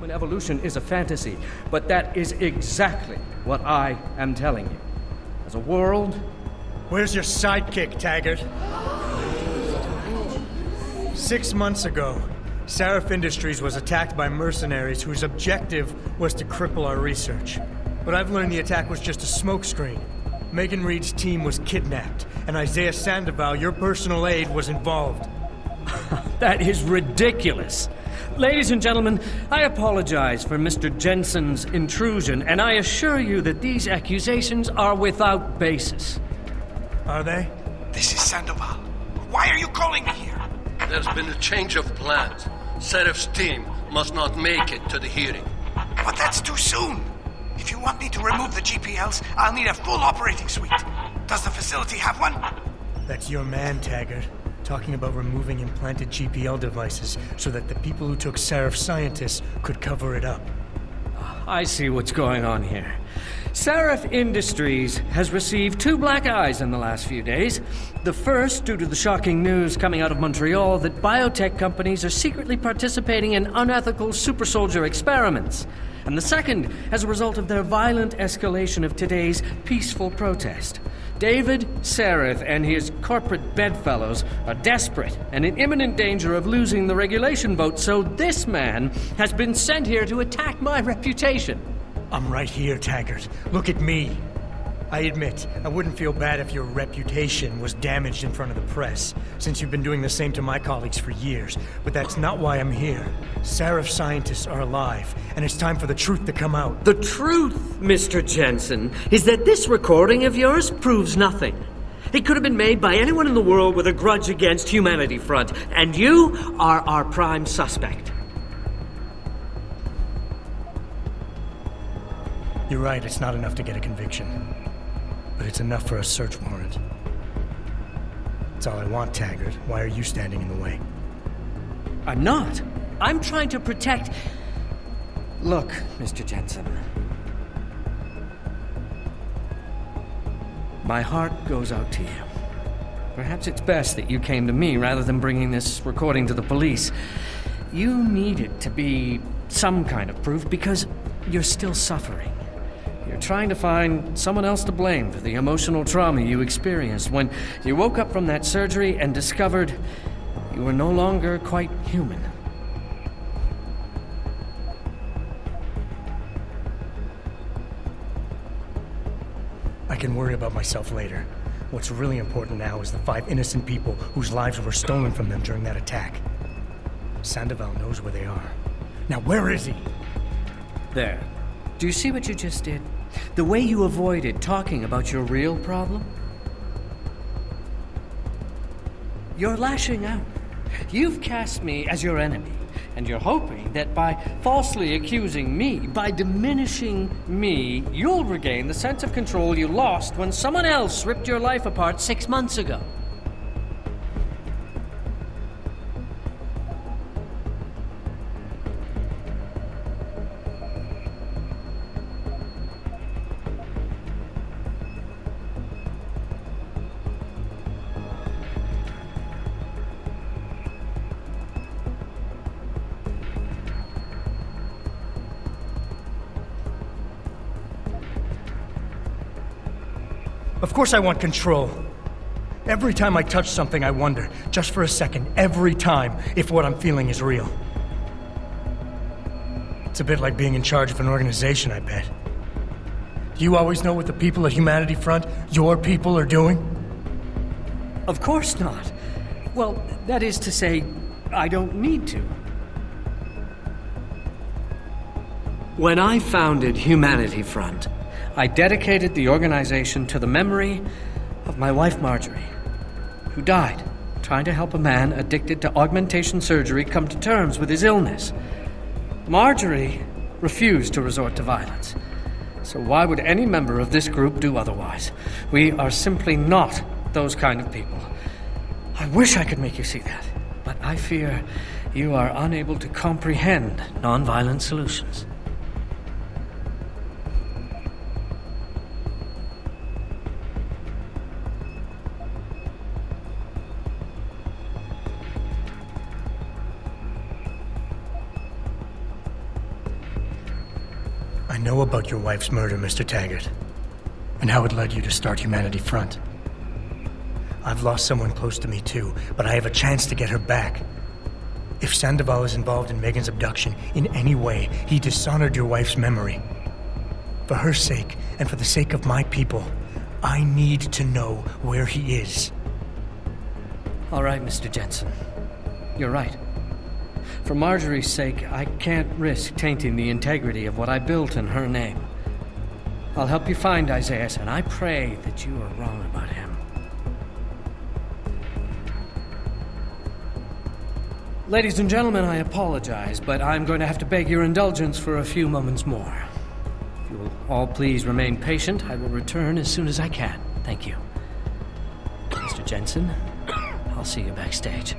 human evolution is a fantasy, but that is exactly what I am telling you. As a world... Where's your sidekick, Taggart? 6 months ago, Seraph Industries was attacked by mercenaries whose objective was to cripple our research. But I've learned the attack was just a smokescreen. Megan Reed's team was kidnapped, and Isaiah Sandoval, your personal aide, was involved. That is ridiculous. Ladies and gentlemen, I apologize for Mr. Jensen's intrusion, and I assure you that these accusations are without basis. Are they? This is Sandoval. Why are you calling me here? There's been a change of plans. Seraph's team must not make it to the hearing. But that's too soon. If you want me to remove the GPLs, I'll need a full operating suite. Does the facility have one? That's your man, Taggart. Talking about removing implanted GPL devices so that the people who took Seraph scientists could cover it up. I see what's going on here. Seraph Industries has received 2 black eyes in the last few days. The first, due to the shocking news coming out of Montreal that biotech companies are secretly participating in unethical super soldier experiments. And the second, as a result of their violent escalation of today's peaceful protest. David Seraph and his corporate bedfellows are desperate and in imminent danger of losing the regulation vote, so this man has been sent here to attack my reputation. I'm right here, Taggart. Look at me. I admit, I wouldn't feel bad if your reputation was damaged in front of the press, since you've been doing the same to my colleagues for years. But that's not why I'm here. Seraph scientists are alive, and it's time for the truth to come out. The truth, Mr. Jensen, is that this recording of yours proves nothing. It could have been made by anyone in the world with a grudge against Humanity Front, and you are our prime suspect. You're right, it's not enough to get a conviction. But it's enough for a search warrant. That's all I want, Taggart. Why are you standing in the way? I'm not. I'm trying to protect... Look, Mr. Jensen. My heart goes out to you. Perhaps it's best that you came to me rather than bringing this recording to the police. You need it to be some kind of proof because you're still suffering. You're trying to find someone else to blame for the emotional trauma you experienced when you woke up from that surgery and discovered you were no longer quite human. I can worry about myself later. What's really important now is the 5 innocent people whose lives were stolen from them during that attack. Sandoval knows where they are. Now, where is he? There. Do you see what you just did? The way you avoided talking about your real problem? You're lashing out. You've cast me as your enemy, and you're hoping that by falsely accusing me, by diminishing me, you'll regain the sense of control you lost when someone else ripped your life apart 6 months ago. Of course I want control. Every time I touch something, I wonder, just for a second, every time, if what I'm feeling is real. It's a bit like being in charge of an organization, I bet. Do you always know what the people at Humanity Front, your people, are doing? Of course not. Well, that is to say, I don't need to. When I founded Humanity Front, I dedicated the organization to the memory of my wife Marjorie, who died trying to help a man addicted to augmentation surgery come to terms with his illness. Marjorie refused to resort to violence. So why would any member of this group do otherwise? We are simply not those kind of people. I wish I could make you see that, but I fear you are unable to comprehend nonviolent solutions. know about your wife's murder, Mr. Taggart, and how it led you to start Humanity Front. I've lost someone close to me too, but I have a chance to get her back. If Sandoval is involved in Megan's abduction in any way, he dishonored your wife's memory. For her sake, and for the sake of my people, I need to know where he is. All right, Mr. Jensen. You're right. For Marjorie's sake, I can't risk tainting the integrity of what I built in her name. I'll help you find Isaias, and I pray that you are wrong about him. Ladies and gentlemen, I apologize, but I'm going to have to beg your indulgence for a few moments more. If you will all please remain patient, I will return as soon as I can. Thank you. Mr. Jensen, I'll see you backstage.